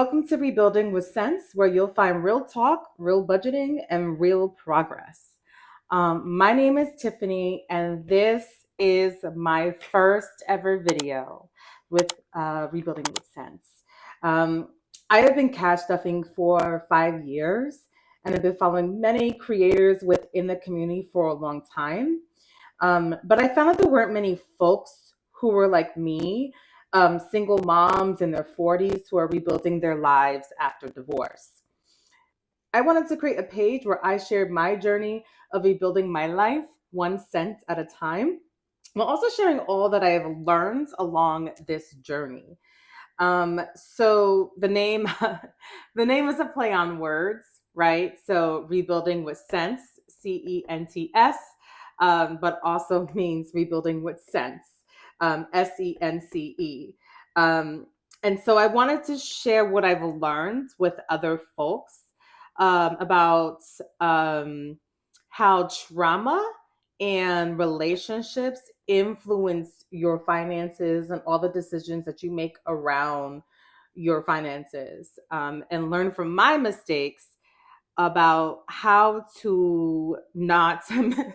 welcome to Rebuilding with Sense, where you'll find real talk, real budgeting, and real progress. My name is Tiffany, and this is my first ever video with Rebuilding with Sense. Um, I have been cash stuffing for 5 years, and I've been following many creators within the community for a long time. But I found that there weren't many folks who were like me, single moms in their 40s who are rebuilding their lives after divorce. I wanted to create a page where I shared my journey of rebuilding my life 1 cent at a time, while also sharing all that I have learned along this journey. So the name, the name is a play on words, right? So rebuilding with sense, CENTS, but also means rebuilding with sense, SENCE. Um, and so I wanted to share what I've learned with other folks about how trauma and relationships influence your finances and all the decisions that you make around your finances, and learn from my mistakes about how to not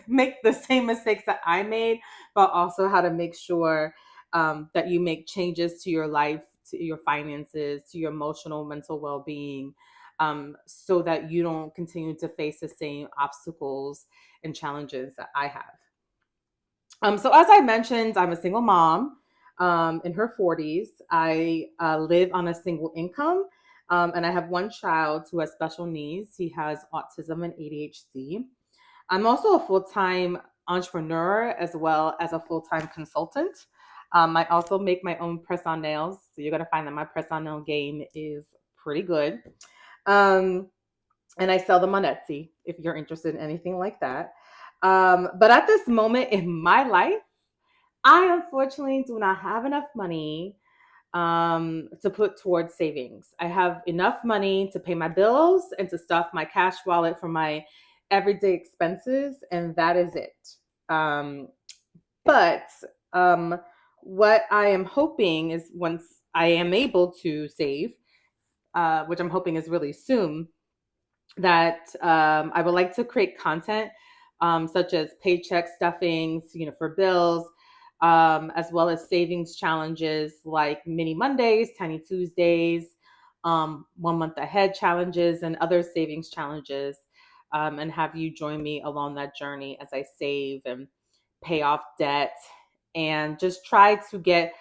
make the same mistakes that I made, but also how to make sure that you make changes to your life, to your finances, to your emotional, mental well being, so that you don't continue to face the same obstacles and challenges that I have. So as I mentioned, I'm a single mom in her 40s. I live on a single income, and I have one child who has special needs. He has autism and ADHD. I'm also a full-time entrepreneur as well as a full-time consultant. I also make my own press-on nails, so you're gonna find that my press-on nail game is pretty good. Um, and I sell them on Etsy if you're interested in anything like that. But at this moment in my life, I unfortunately do not have enough money to put towards savings. I have enough money to pay my bills and to stuff my cash wallet for my everyday expenses, and that is it. Um, but what I am hoping is once I am able to save, which I'm hoping is really soon, that I would like to create content such as paycheck stuffings, for bills, as well as savings challenges like Mini Mondays, Tiny Tuesdays, 1 month ahead challenges, and other savings challenges, and have you join me along that journey as I save and pay off debt and just try to get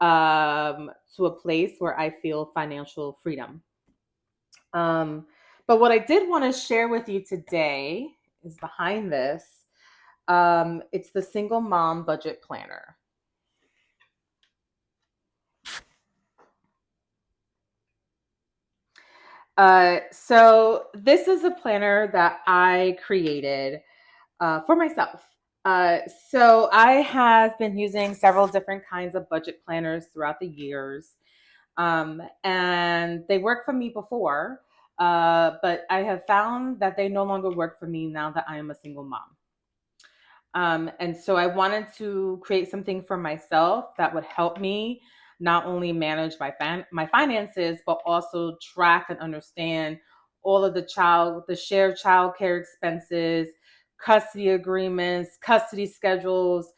to a place where I feel financial freedom. Um, but what I did want to share with you today is behind this. It's the Single Mom Budget Planner. So this is a planner that I created for myself. So I have been using several different kinds of budget planners throughout the years, and they worked for me before, but I have found that they no longer work for me now that I am a single mom. And so I wanted to create something for myself that would help me not only manage my finances, but also track and understand all of the shared child care expenses, custody agreements, custody schedules,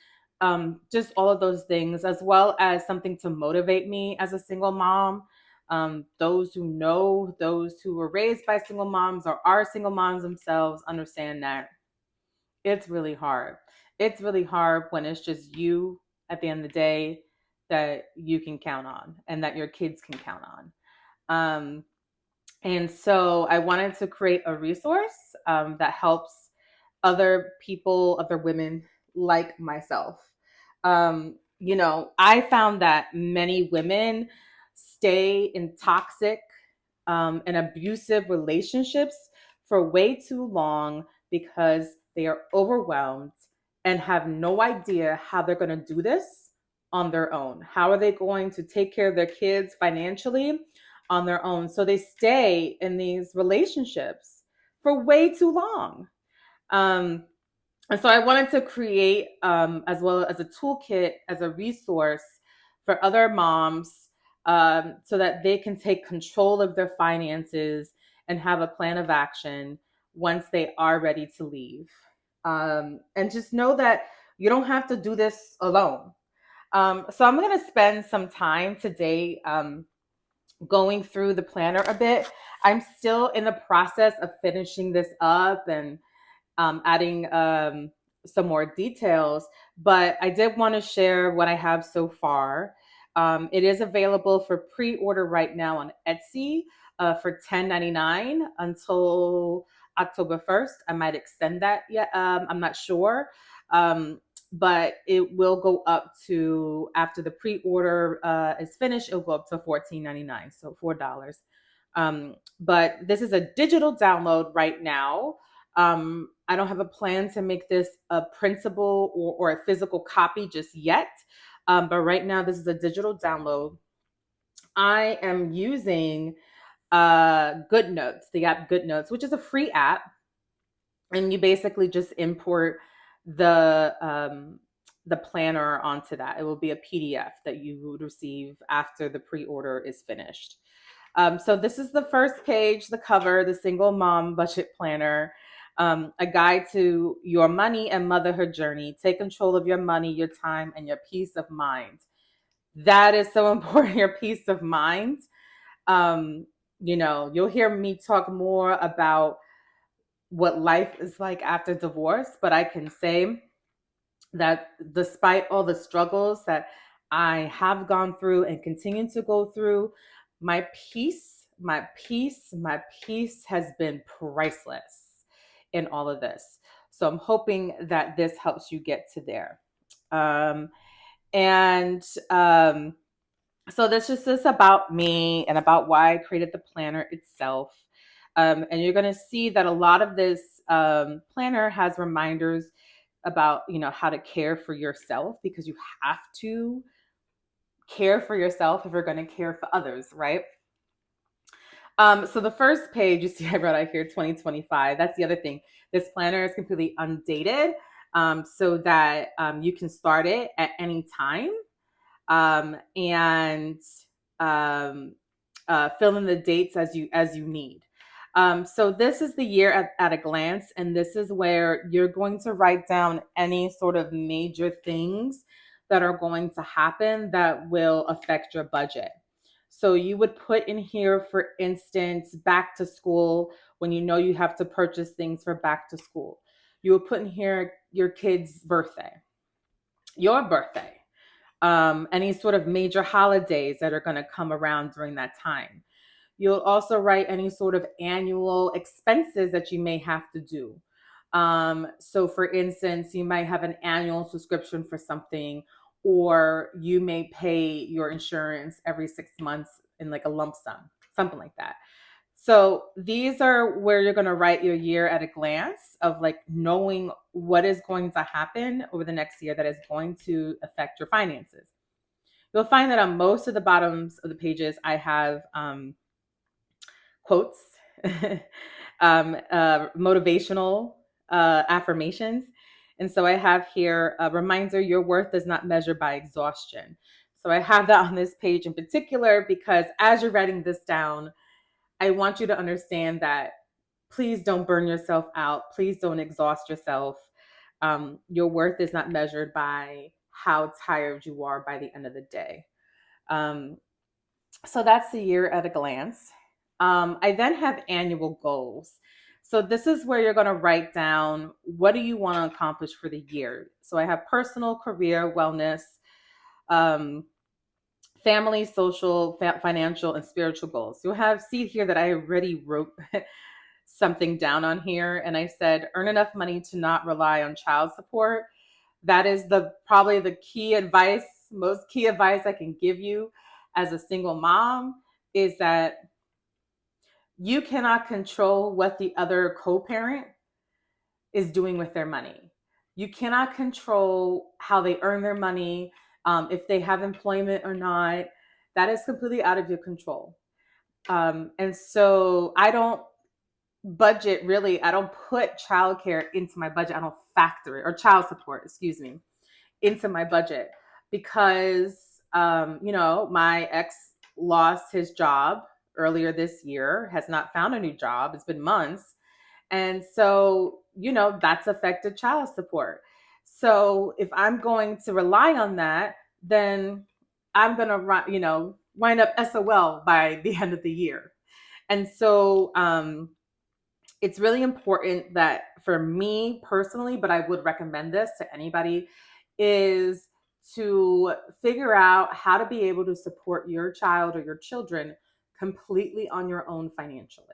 just all of those things, as well as something to motivate me as a single mom. Those who know, those who were raised by single moms or are single moms themselves understand that it's really hard. It's really hard when it's just you at the end of the day that you can count on and that your kids can count on. Um, and so I wanted to create a resource that helps other people, other women like myself. I found that many women stay in toxic and abusive relationships for way too long because they are overwhelmed and have no idea how they're going to do this on their own. How are they going to take care of their kids financially on their own? So they stay in these relationships for way too long. Um, and so I wanted to create, as well as a toolkit, as a resource for other moms so that they can take control of their finances and have a plan of action once they are ready to leave. And just know that you don't have to do this alone. So I'm going to spend some time today going through the planner a bit. I'm still in the process of finishing this up and adding some more details, but I did want to share what I have so far. It is available for pre-order right now on Etsy for $10.99 until October 1st. I might extend that yet. I'm not sure. But it will go up to, after the pre-order is finished, it'll go up to $14.99, so $4. But this is a digital download right now. I don't have a plan to make this a printable or a physical copy just yet. But right now, this is a digital download. I am using Goodnotes, the app Goodnotes, which is a free app, and you basically just import the planner onto that. It will be a PDF that you would receive after the pre-order is finished. So this is the first page, the cover, the single mom budget planner, a guide to your money and motherhood journey. Take control of your money, your time, and your peace of mind. That is so important, your peace of mind. Um, you'll hear me talk more about what life is like after divorce, but I can say that despite all the struggles that I have gone through and continue to go through, my peace has been priceless in all of this. So I'm hoping that this helps you get to there. Um, and so this just is about me and about why I created the planner itself. And you're going to see that a lot of this planner has reminders about, how to care for yourself, because you have to care for yourself if you're going to care for others, right? So the first page, you see I wrote out here 2025. That's the other thing. This planner is completely undated, so that you can start it at any time, and um, fill in the dates as you need. So this is the year at a glance, and this is where you're going to write down any sort of major things that are going to happen that will affect your budget. So you would put in here, for instance, back to school, when you know you have to purchase things for back to school. You would put in here your kid's birthday, your birthday, any sort of major holidays that are going to come around during that time. You'll also write any sort of annual expenses that you may have to do. So, for instance, you might have an annual subscription for something, or you may pay your insurance every 6 months in like a lump sum, something like that. So these are where you're going to write your year at a glance, of like knowing what is going to happen over the next year that is going to affect your finances. You'll find that on most of the bottoms of the pages, I have quotes, motivational affirmations. And so I have here a reminder: your worth is not measured by exhaustion. So I have that on this page in particular because as you're writing this down, I want you to understand that please don't burn yourself out. Please don't exhaust yourself. Your worth is not measured by how tired you are by the end of the day. Um, so that's the year at a glance. I then have annual goals. So this is where you're going to write down, what do you want to accomplish for the year? So I have personal, career, wellness, um, family, social, financial, and spiritual goals. You'll see here that I already wrote something down on here, and I said, earn enough money to not rely on child support. That is probably the most key advice I can give you as a single mom, is that you cannot control what the other co-parent is doing with their money. You cannot control how they earn their money, if they have employment or not. That is completely out of your control. And so I don't budget, really. I don't put childcare into my budget. I don't factor it, or child support, excuse me, into my budget, because my ex lost his job earlier this year, has not found a new job. It's been months. And so, that's affected child support. So if I'm going to rely on that, then I'm going to, wind up SOL by the end of the year. And so, it's really important that for me personally, but I would recommend this to anybody, is to figure out how to be able to support your child or your children completely on your own financially.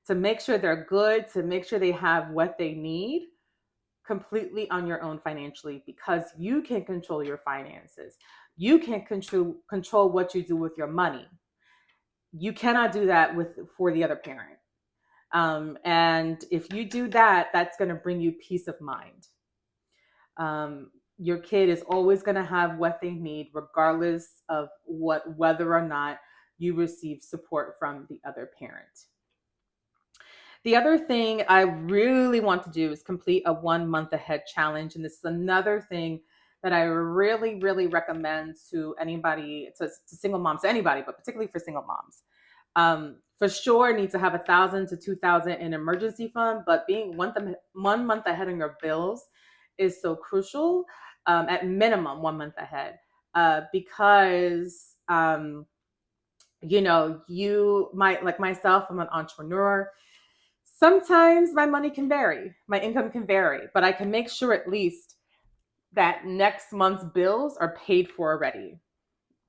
To make sure they're good, to make sure they have what they need completely on your own financially, because you can control your finances. You can control what you do with your money. You cannot do that for the other parent. And if you do that, that's going to bring you peace of mind. Your kid is always going to have what they need, regardless of whether or not you receive support from the other parent. The other thing I really want to do is complete a 1 month ahead challenge. And this is another thing that I really, really recommend to anybody, to single moms, to anybody, but particularly for single moms. For sure, need to have 1,000 to 2,000 in emergency fund, but being 1 month ahead on your bills is so crucial. At minimum 1 month ahead, because you might, like myself, I'm an entrepreneur. Sometimes my money can vary, my income can vary, but I can make sure at least that next month's bills are paid for already.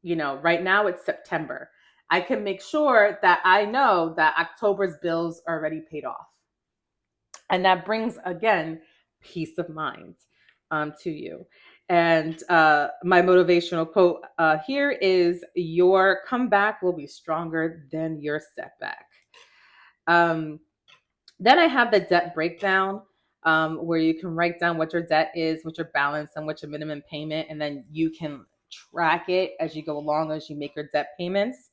Right now it's September. I can make sure that I know that October's bills are already paid off. And that brings, again, peace of mind to you. And my motivational quote here is: your comeback will be stronger than your setback. Um, then I have the debt breakdown, where you can write down what your debt is, what your balance, and what your minimum payment, and then you can track it as you go along as you make your debt payments.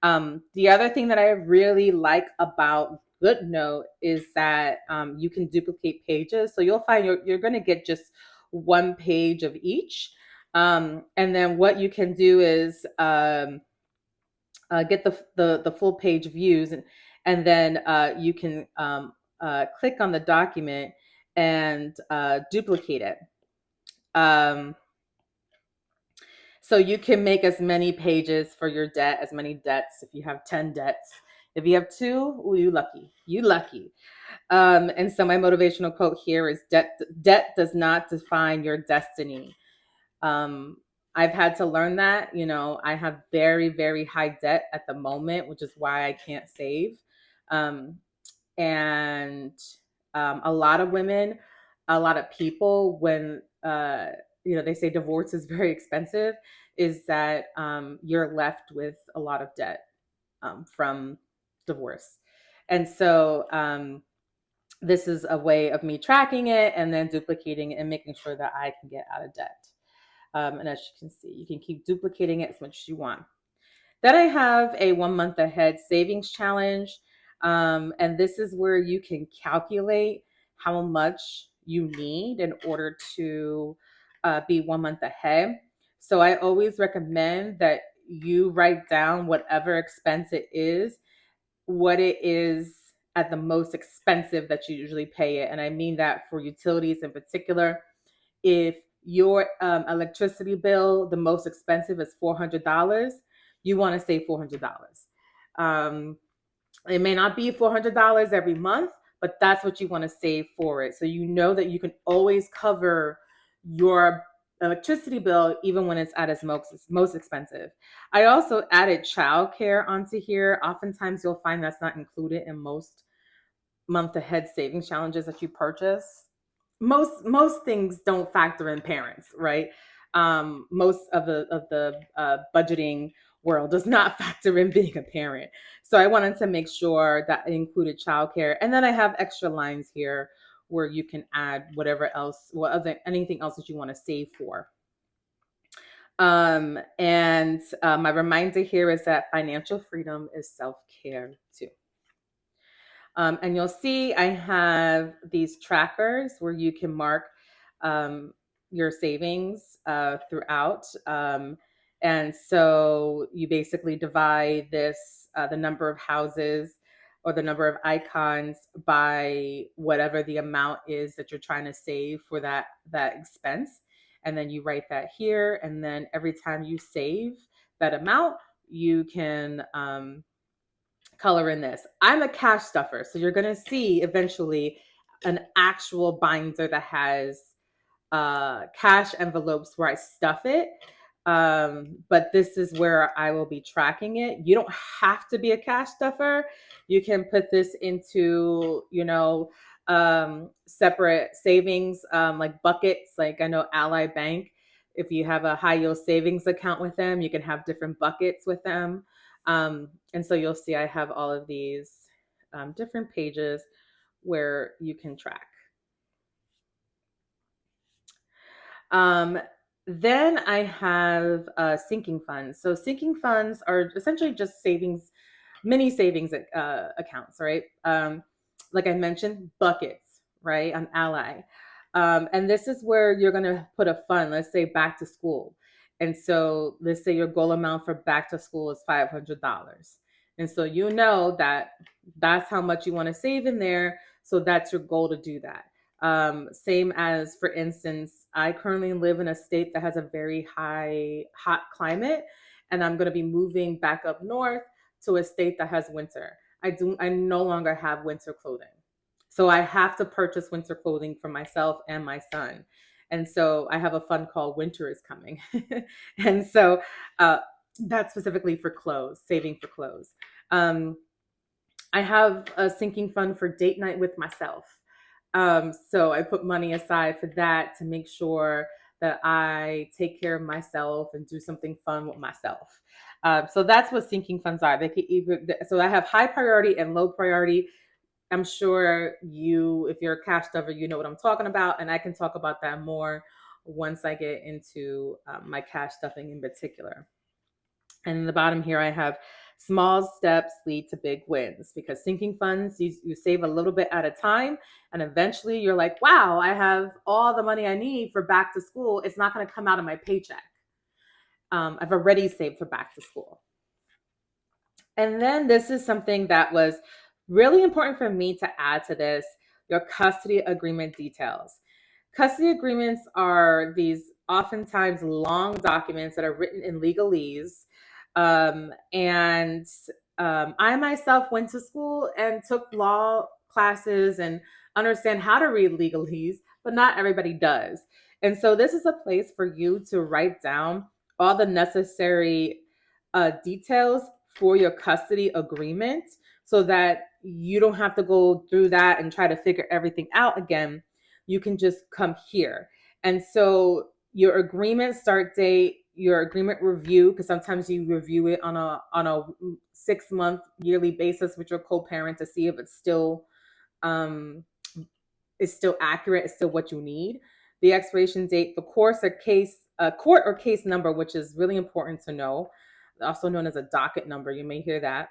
The other thing that I really like about Goodnote is that you can duplicate pages. So you'll find you're going to get just one page of each. And then what you can do is get the full page views, and then you can click on the document and duplicate it. So you can make as many pages for your debt, as many debts. If you have 10 debts, if you have two, well, you lucky. You lucky. And so my motivational quote here is: debt does not define your destiny. Um, I've had to learn that. I have very, very high debt at the moment, which is why I can't save. Um, and a lot of women, a lot of people, when they say divorce is very expensive, is that you're left with a lot of debt from divorce. And so this is a way of me tracking it and then duplicating it and making sure that I can get out of debt. And as you can see, you can keep duplicating it as much as you want. Then I have a 1 month ahead savings challenge. And this is where you can calculate how much you need in order to be 1 month ahead. So I always recommend that you write down whatever expense it is, what it is at the most expensive that you usually pay it. And I mean that for utilities in particular. If your electricity bill, the most expensive, is $400, you want to save $400. It may not be $400 every month, but that's what you want to save for it. So you know that you can always cover your electricity bill even when it's at its most expensive. I also added childcare onto here. Oftentimes you'll find that's not included in most month ahead savings challenges that you purchase. Most things don't factor in parents, right? Most of the budgeting world does not factor in being a parent. So I wanted to make sure that it included childcare, and then I have extra lines here where you can add whatever else, anything else that you want to save for. And my reminder here is that financial freedom is self-care too. And you'll see I have these trackers where you can mark your savings throughout. And so you basically divide this, the number of houses or the number of icons by whatever the amount is that you're trying to save for that expense. And then you write that here. And then every time you save that amount, you can color in this. I'm a cash stuffer. So you're going to see eventually an actual binder that has cash envelopes where I stuff it. But this is where I will be tracking it. You don't have to be a cash stuffer. You can put this into, separate savings, like buckets. Like I know Ally Bank, if you have a high yield savings account with them, you can have different buckets with them. And so you'll see I have all of these different pages where you can track. Um, then I have sinking funds. So sinking funds are essentially just savings, mini savings accounts, right? Like I mentioned, buckets, right? On Ally. And this is where you're going to put a fund, let's say back to school. And so let's say your goal amount for back to school is $500. And so you know that that's how much you want to save in there. So that's your goal to do that. Same as, for instance, I currently live in a state that has a very hot climate, and I'm going to be moving back up north to a state that has winter. I no longer have winter clothing. So I have to purchase winter clothing for myself and my son. And so I have a fund called Winter is Coming. And so that's specifically for clothes, saving for clothes. I have a sinking fund for date night with myself. So I put money aside for that to make sure that I take care of myself and do something fun with myself. So that's what sinking funds are. They could either, so I have high priority and low priority. I'm sure if you're a cash stuffer, you know what I'm talking about, and I can talk about that more once I get into my cash stuffing in particular. And in the bottom here, I have small steps lead to big wins, because sinking funds, you save a little bit at a time. And eventually you're like, wow, I have all the money I need for back to school. It's not going to come out of my paycheck. I've already saved for back to school. And then this is something that was really important for me to add to this, your custody agreement details. Custody agreements are these oftentimes long documents that are written in legalese. And I myself went to school and took law classes and understand how to read legalese, but not everybody does. And so this is a place for you to write down all the necessary details for your custody agreement, so that you don't have to go through that and try to figure everything out again. You can just come here. And so your agreement start date, your agreement review, because sometimes you review it on a 6-month yearly basis with your co-parent to see if it's still accurate, it's still what you need. The expiration date, the court or case number, which is really important to know, also known as a docket number. You may hear that.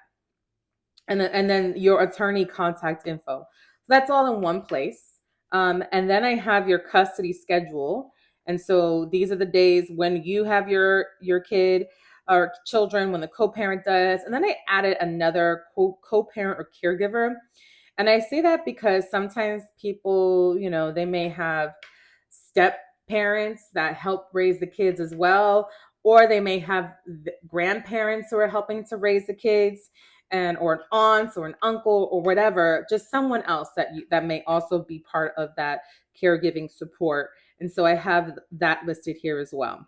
And then your attorney contact info. So that's all in one place. And then I have your custody schedule. And so these are the days when you have your kid or children, when the co-parent does. And then I added another co-parent or caregiver. And I say that because sometimes people, they may have step parents that help raise the kids as well, or they may have grandparents who are helping to raise the kids, or an aunt or an uncle or whatever, just someone else that may also be part of that caregiving support. And so I have that listed here as well.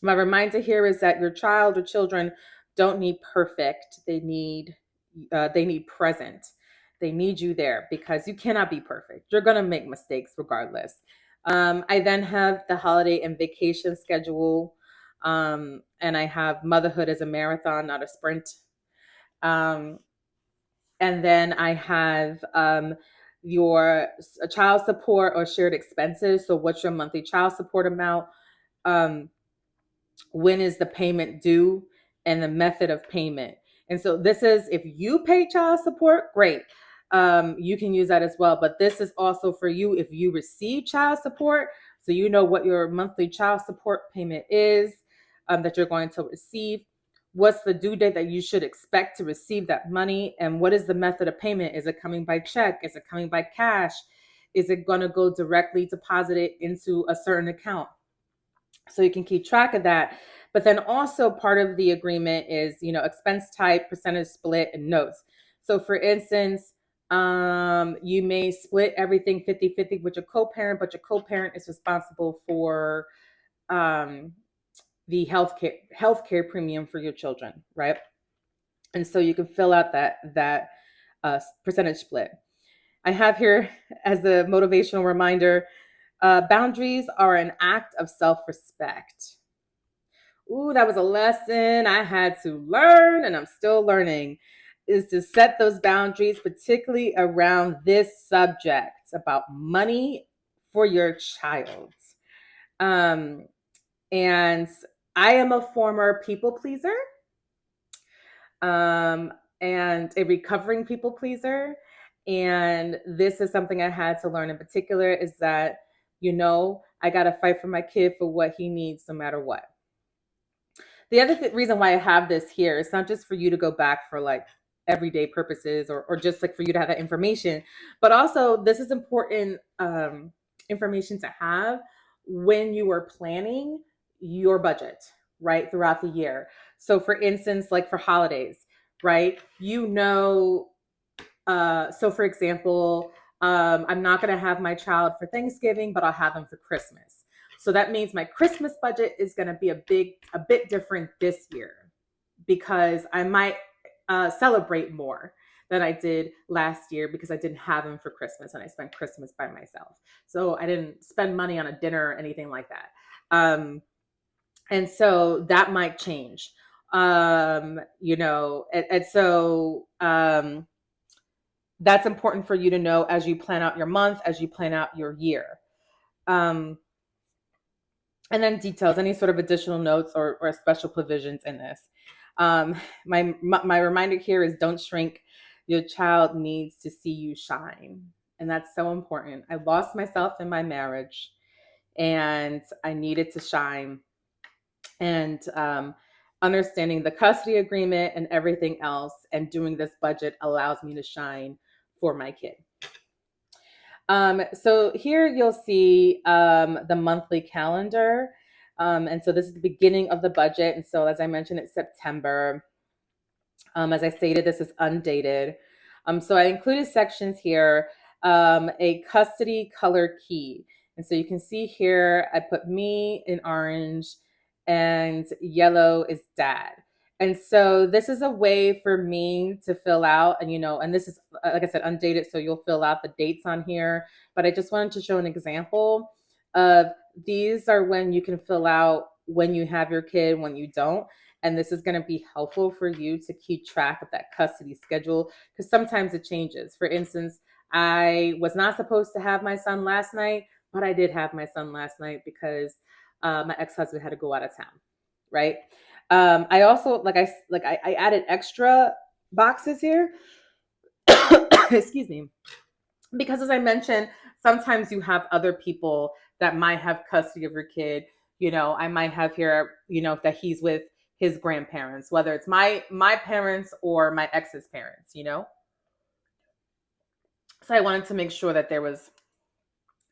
My reminder here is that your child or children don't need perfect. They need present. They need you there, because you cannot be perfect. You're going to make mistakes regardless. I then have the holiday and vacation schedule. And I have motherhood as a marathon, not a sprint. And then I have your child support or shared expenses. So what's your monthly child support amount? When is the payment due, and the method of payment. And so this is, if you pay child support, great. You can use that as well. But this is also for you if you receive child support, so you know what your monthly child support payment is. that you're going to receive. What's the due date that you should expect to receive that money? And what is the method of payment? Is it coming by check? Is it coming by cash? Is it going to go directly deposited into a certain account? So you can keep track of that. But then also part of the agreement is, expense type, percentage split, and notes. So for instance, you may split everything 50-50 with your co-parent, but your co-parent is responsible for um, the healthcare premium for your children, right? And so you can fill out that percentage split. I have here as a motivational reminder, boundaries are an act of self-respect. Ooh, that was a lesson I had to learn, and I'm still learning, is to set those boundaries, particularly around this subject about money for your child. Um, and I am a former people pleaser, um, and a recovering people pleaser. And this is something I had to learn in particular, is that, I got to fight for my kid for what he needs no matter what. The other reason why I have this here is not just for you to go back for like everyday purposes, or just like for you to have that information, but also this is important information to have when you are planning your budget, right, throughout the year. So for instance, like for holidays, right, so for example, I'm not going to have my child for Thanksgiving, but I'll have them for Christmas. So that means my Christmas budget is going to be a bit different this year, because I might celebrate more than I did last year, because I didn't have him for Christmas and I spent Christmas by myself. So I didn't spend money on a dinner or anything like that. And so that might change. That's important for you to know as you plan out your month, as you plan out your year. And then details, any sort of additional notes or special provisions in this. My reminder here is, don't shrink. Your child needs to see you shine. And that's so important. I lost myself in my marriage and I needed to shine. And understanding the custody agreement and everything else and doing this budget allows me to shine for my kid. So here you'll see the monthly calendar. And so this is the beginning of the budget. And so as I mentioned, it's September. As I stated, this is undated. So I included sections here, a custody color key. And so you can see here, I put me in orange and yellow is dad. And so this is a way for me to fill out, and this is, like I said, undated. So you'll fill out the dates on here, but I just wanted to show an example of these are when you can fill out when you have your kid, when you don't. And this is going to be helpful for you to keep track of that custody schedule, because sometimes it changes. For instance, I was not supposed to have my son last night, but I did have my son last night because my ex-husband had to go out of town, right? I also, I added extra boxes here. Excuse me. Because as I mentioned, sometimes you have other people that might have custody of your kid. I might have here, that he's with his grandparents, whether it's my parents or my ex's parents, So I wanted to make sure that there was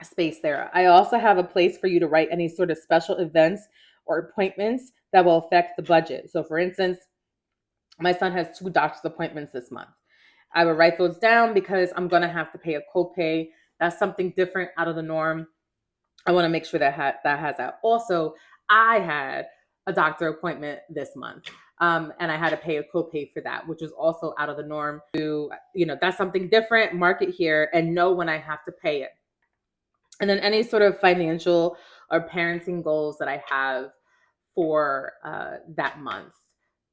space there. I also have a place for you to write any sort of special events or appointments that will affect the budget. So for instance, my son has 2 doctor's appointments this month. I would write those down because I'm going to have to pay a copay. That's something different, out of the norm. I want to make sure that has that. Also, I had a doctor appointment this month, and I had to pay a copay for that, which was also out of the norm. That's something different. Mark it here and know when I have to pay it. And then any sort of financial or parenting goals that I have for that month.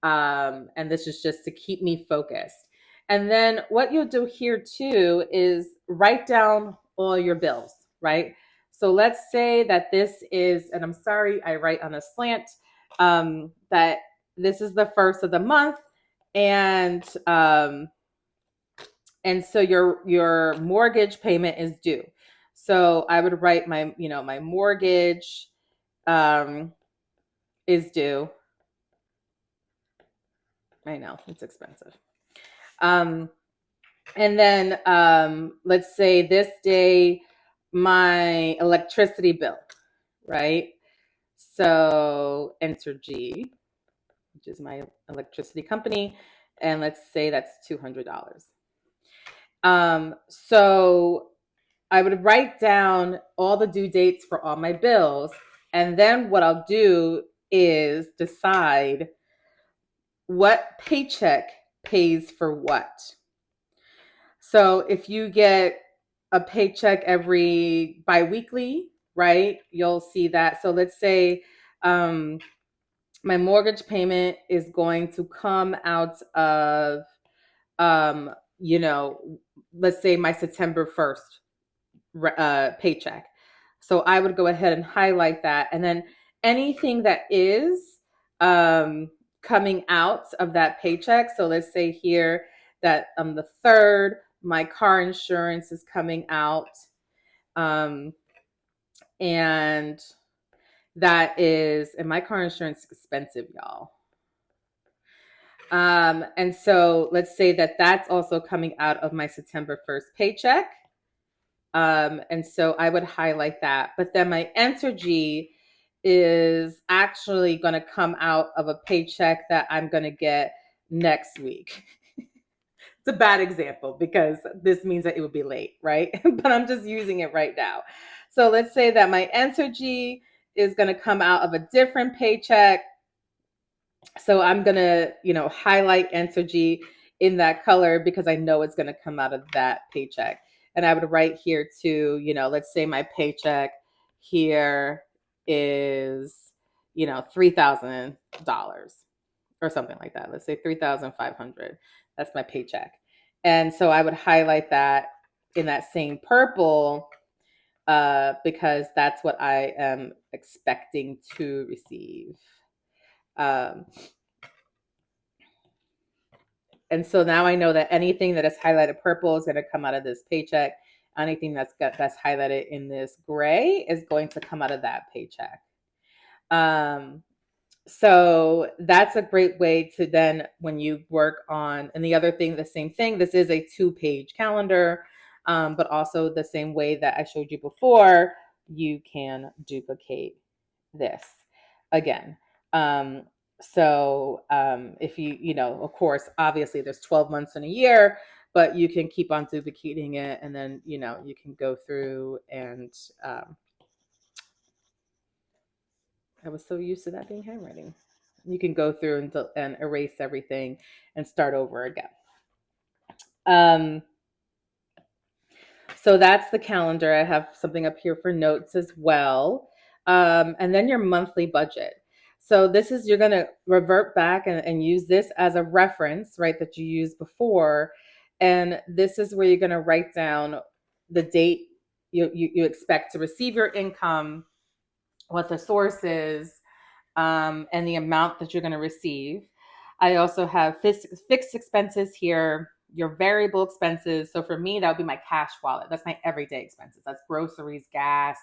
And this is just to keep me focused. And then what you'll do here too is write down all your bills, right? So let's say that this is, and I'm sorry, I write on a slant, that this is the first of the month, and so your mortgage payment is due. So I would write my mortgage is due. I know it's expensive. Um, and then let's say this day, my electricity bill, right? So enter G, which is my electricity company, and let's say that's $200. So I would write down all the due dates for all my bills, and then what I'll do is decide what paycheck pays for what. So if you get a paycheck every biweekly, right, you'll see that. So let's say um, my mortgage payment is going to come out of, um, you know, let's say my September 1st paycheck. So I would go ahead and highlight that. And then anything that is coming out of that paycheck. So let's say here that the third, my car insurance is coming out. Um, and and my car insurance is expensive, y'all. And so let's say that that's also coming out of my September 1st paycheck. And so I would highlight that. But then my Entergy is actually going to come out of a paycheck that I'm going to get next week. It's a bad example because this means that it would be late, right? But I'm just using it right now. So let's say that my Entergy is going to come out of a different paycheck. So I'm going to, highlight Entergy in that color because I know it's going to come out of that paycheck. And I would write here too, let's say my paycheck here is, $3,000 or something like that. Let's say 3,500. That's my paycheck. And so I would highlight that in that same purple because that's what I am expecting to receive. And so now I know that anything that is highlighted purple is going to come out of this paycheck. Anything that's highlighted in this gray is going to come out of that paycheck. So that's a great way to then, when you work on, and the other thing, the same thing, this is a 2-page calendar, but also the same way that I showed you before, you can duplicate this again. If of course, obviously there's 12 months in a year, but you can keep on duplicating it. And then, you can go through and, I was so used to that being handwriting. You can go through and erase everything and start over again. So that's the calendar. I have something up here for notes as well. And then your monthly budget. So this is, you're going to revert back and use this as a reference, right, that you used before. And this is where you're going to write down the date you expect to receive your income, what the source is, and the amount that you're going to receive. I also have fixed expenses here, your variable expenses. So for me, that would be my cash wallet. That's my everyday expenses. That's groceries, gas,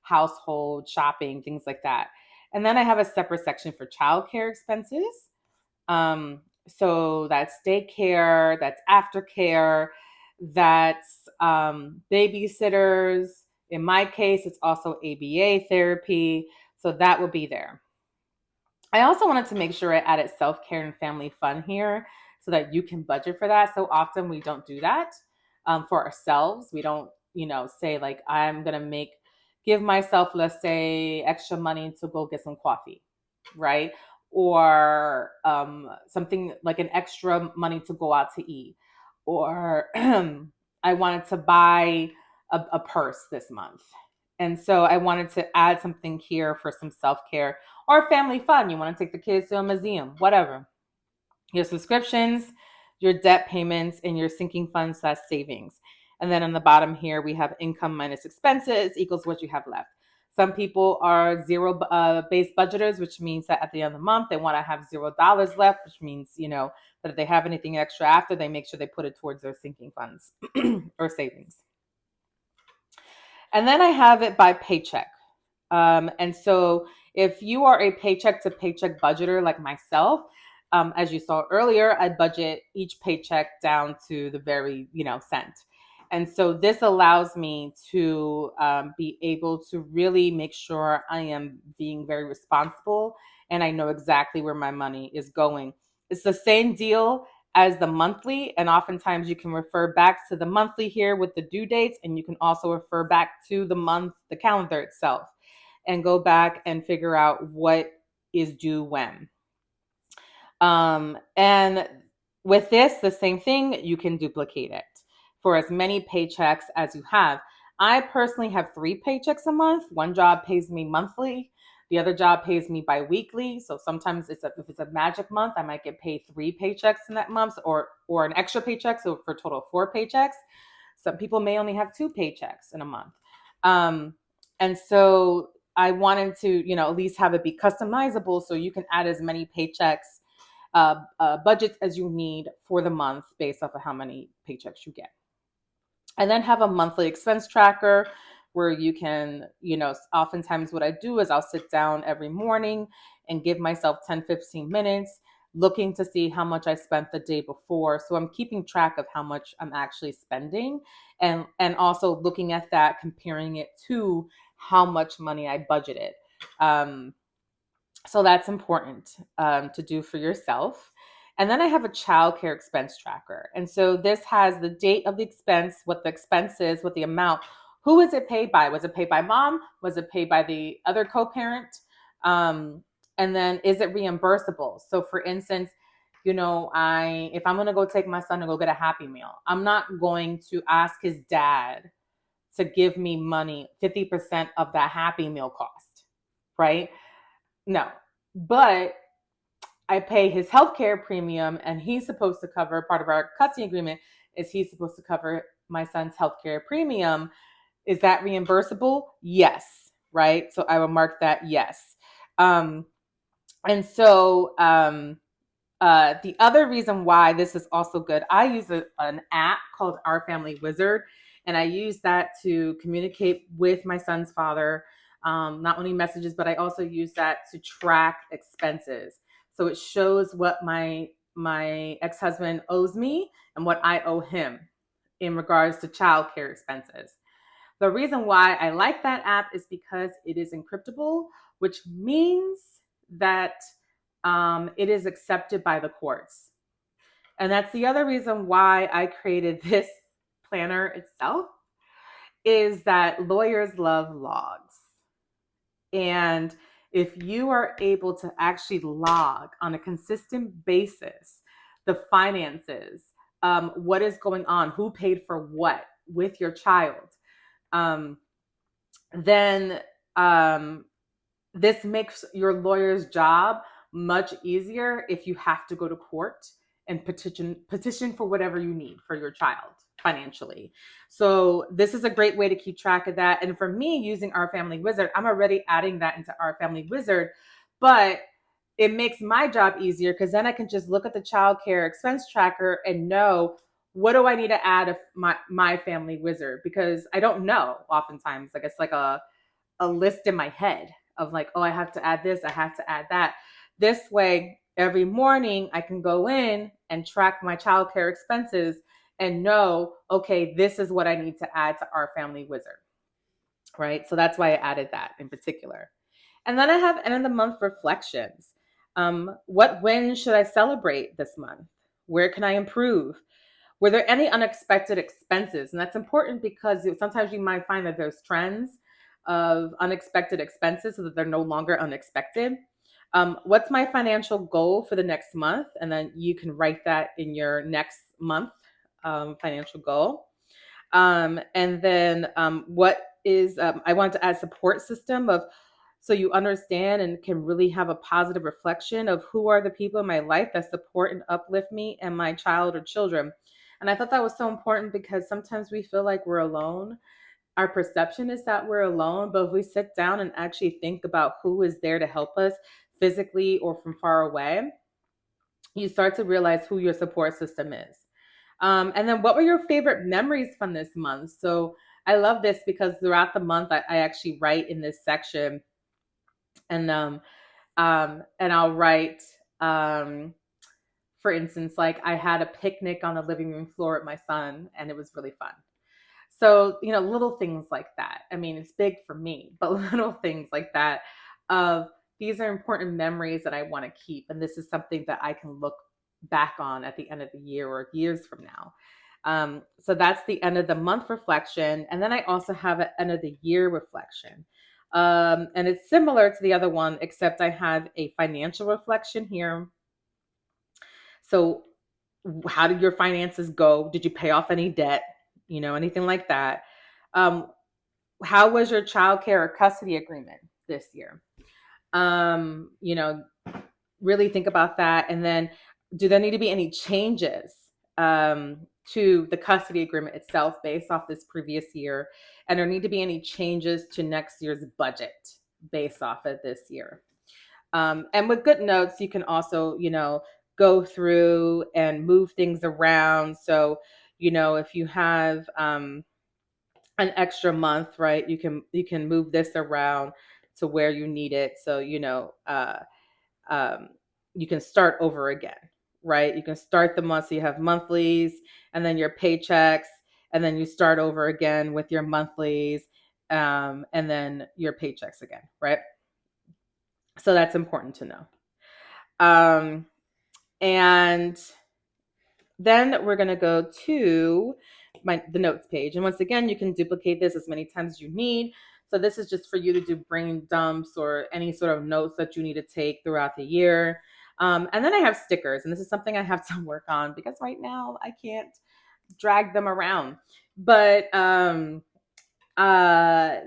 household, shopping, things like that. And then I have a separate section for childcare expenses. So that's daycare, that's aftercare, that's babysitters. In my case, it's also ABA therapy. So that will be there. I also wanted to make sure I added self-care and family fun here so that you can budget for that. So often we don't do that for ourselves. We don't, say like, I'm going to give myself, let's say, extra money to go get some coffee, right? Or something like an extra money to go out to eat. Or I wanted to buy a purse this month. And so I wanted to add something here for some self-care or family fun. You want to take the kids to a museum, whatever. Your subscriptions, your debt payments, and your sinking funds / savings. And then on the bottom here, we have income minus expenses equals what you have left. Some people are zero based budgeters, which means that at the end of the month, they want to have $0 left, which means, that if they have anything extra after, they make sure they put it towards their sinking funds or savings. And then I have it by paycheck. And so If you are a paycheck to paycheck budgeter like myself, as you saw earlier, I budget each paycheck down to the very, cent. And so this allows me to be able to really make sure I am being very responsible and I know exactly where my money is going. It's the same deal as the monthly, and oftentimes you can refer back to the monthly here with the due dates, and you can also refer back to the calendar itself, and go back and figure out what is due when. And with this, the same thing, you can duplicate it for as many paychecks as you have. I personally have 3 paychecks a month. One job pays me monthly. The other job pays me biweekly. So sometimes if it's a magic month, I might get paid 3 paychecks in that month, or an extra paycheck. So for a total of 4 paychecks. Some people may only have 2 paychecks in a month. Um, and so I wanted to, at least have it be customizable so you can add as many paychecks, budgets as you need for the month based off of how many paychecks you get. And then have a monthly expense tracker where you can, oftentimes what I do is I'll sit down every morning and give myself 10, 15 minutes looking to see how much I spent the day before. So I'm keeping track of how much I'm actually spending, and also looking at that, comparing it to how much money I budgeted. Um, so that's important to do for yourself. And then I have a childcare expense tracker. And so this has the date of the expense, what the expense is, what the amount, who is it paid by? Was it paid by mom? Was it paid by the other co-parent? Um, and then is it reimbursable? So for instance, if I'm going to go take my son to go get a Happy Meal, I'm not going to ask his dad to give me money, 50% of that Happy Meal cost, right? No, but I pay his healthcare premium, and he's supposed to cover, part of our custody agreement is he's supposed to cover my son's healthcare premium. Is that reimbursable? Yes, right? So I will mark that yes. And so the other reason why this is also good, I use an app called Our Family Wizard, and I use that to communicate with my son's father. Not only messages, but I also use that to track expenses. So it shows what my ex-husband owes me and what I owe him in regards to childcare expenses. The reason why I like that app is because it is encryptable, which means that it is accepted by the courts. And that's the other reason why I created this planner itself, is that lawyers love logs. And if you are able to actually log on a consistent basis the finances, what is going on, who paid for what with your child, um, then this makes your lawyer's job much easier if you have to go to court and petition for whatever you need for your child financially. So this is a great way to keep track of that. And for me, using Our Family Wizard, I'm already adding that into Our Family Wizard, but it makes my job easier because then I can just look at the child care expense tracker and know, what do I need to add of my family wizard, because I don't know oftentimes. Like, it's like a list in my head of like, oh, I have to add this, I have to add that. This way, every morning I can go in and track my childcare expenses and know, okay, this is what I need to add to Our Family Wizard, right? So that's why I added that in particular. And then I have end of the month reflections. What wins should I celebrate this month? Where can I improve? Were there any unexpected expenses? And that's important because sometimes you might find that there's trends of unexpected expenses so that they're no longer unexpected. What's my financial goal for the next month? And then you can write that in your next month financial goal. And then what is, I want to add support system of, so you understand and can really have a positive reflection of who are the people in my life that support and uplift me and my child or children. And I thought that was so important because sometimes we feel like we're alone. Our perception is that we're alone, but if we sit down and actually think about who is there to help us physically or from far away, you start to realize who your support system is. And then what were your favorite memories from this month? So I love this because throughout the month, I actually write in this section And and I'll write, um, for instance, like I had a picnic on the living room floor with my son, and it was really fun. So, little things like that. I mean, it's big for me, but little things like that of these are important memories that I want to keep. And this is something that I can look back on at the end of the year or years from now. So that's the end of the month reflection. And then I also have an end of the year reflection. And it's similar to the other one, except I have a financial reflection here. So, how did your finances go? Did you pay off any debt? Anything like that. Um, how was your child care or custody agreement this year? Um, you know, really think about that. And then, do there need to be any changes to the custody agreement itself based off this previous year? And there need to be any changes to next year's budget based off of this year? And with Goodnotes, you can also, go through and move things around. So, if you have an extra month, right, you can move this around to where you need it. So, um, you can start over again, right? You can start the month, so you have monthlies and then your paychecks, and then you start over again with your monthlies, and then your paychecks again, right? So that's important to know. Um, and then we're going to go to the notes page. And once again, you can duplicate this as many times as you need. So this is just for you to do brain dumps or any sort of notes that you need to take throughout the year. And then I have stickers, and this is something I have to work on because right now I can't drag them around. But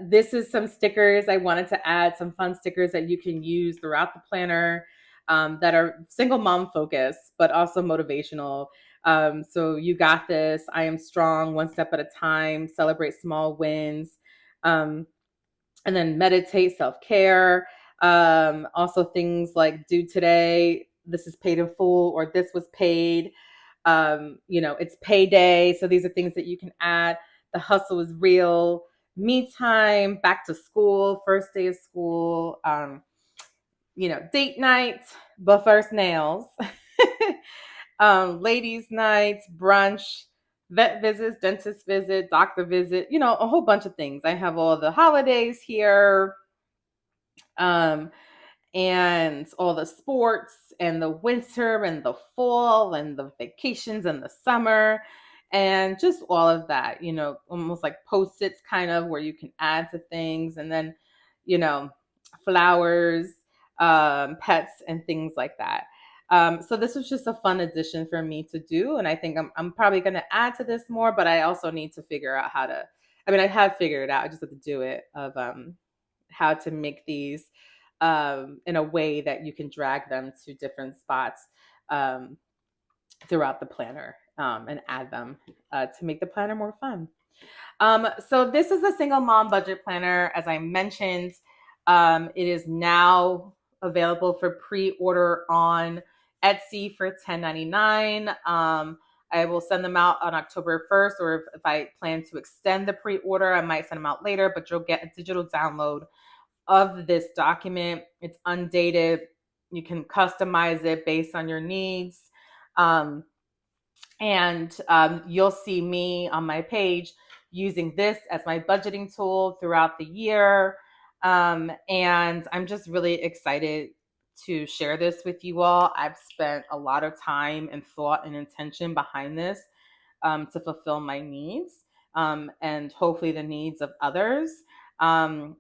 this is some stickers I wanted to add, some fun stickers that you can use throughout the planner, that are single mom focused, but also motivational. So you got this. I am strong, one step at a time. Celebrate small wins. Um, and then meditate, self care. Also things like do today. This is paid in full, or this was paid. It's payday. So these are things that you can add. The hustle is real. Me time, back to school, first day of school, date night, but first nails, ladies' nights, brunch, vet visits, dentist visit, doctor visit, a whole bunch of things. I have all the holidays here. Um, and all the sports and the winter and the fall and the vacations and the summer and just all of that, almost like post-its kind of where you can add to things, and then, you know, flowers, pets and things like that. So this was just a fun addition for me to do. And I think I'm probably going to add to this more, but I also need to figure out how to, I mean, I have figured it out. I just have to do it of, how to make these in a way that you can drag them to different spots um, throughout the planner, and add them to make the planner more fun. So this is a single mom budget planner. As I mentioned, it is now available for pre-order on Etsy for $10.99. I will send them out on October 1st, or if I plan to extend the pre-order, I might send them out later, but you'll get a digital download of this document. It's undated. You can customize it based on your needs. Um, and you'll see me on my page using this as my budgeting tool throughout the year. And I'm just really excited to share this with you all. I've spent a lot of time and thought and intention behind this, to fulfill my needs, and hopefully the needs of others. Um,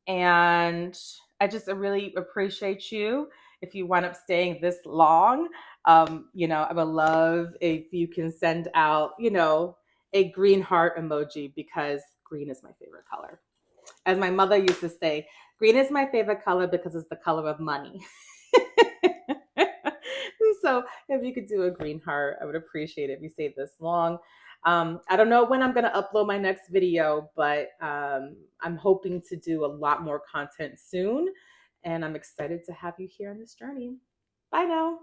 and I just really appreciate you if you wind up staying this long. I would love if you can send out, a green heart emoji, because green is my favorite color. As my mother used to say, green is my favorite color because it's the color of money. So if you could do a green heart, I would appreciate it if you stayed this long. I don't know when I'm going to upload my next video, but I'm hoping to do a lot more content soon. And I'm excited to have you here on this journey. Bye now.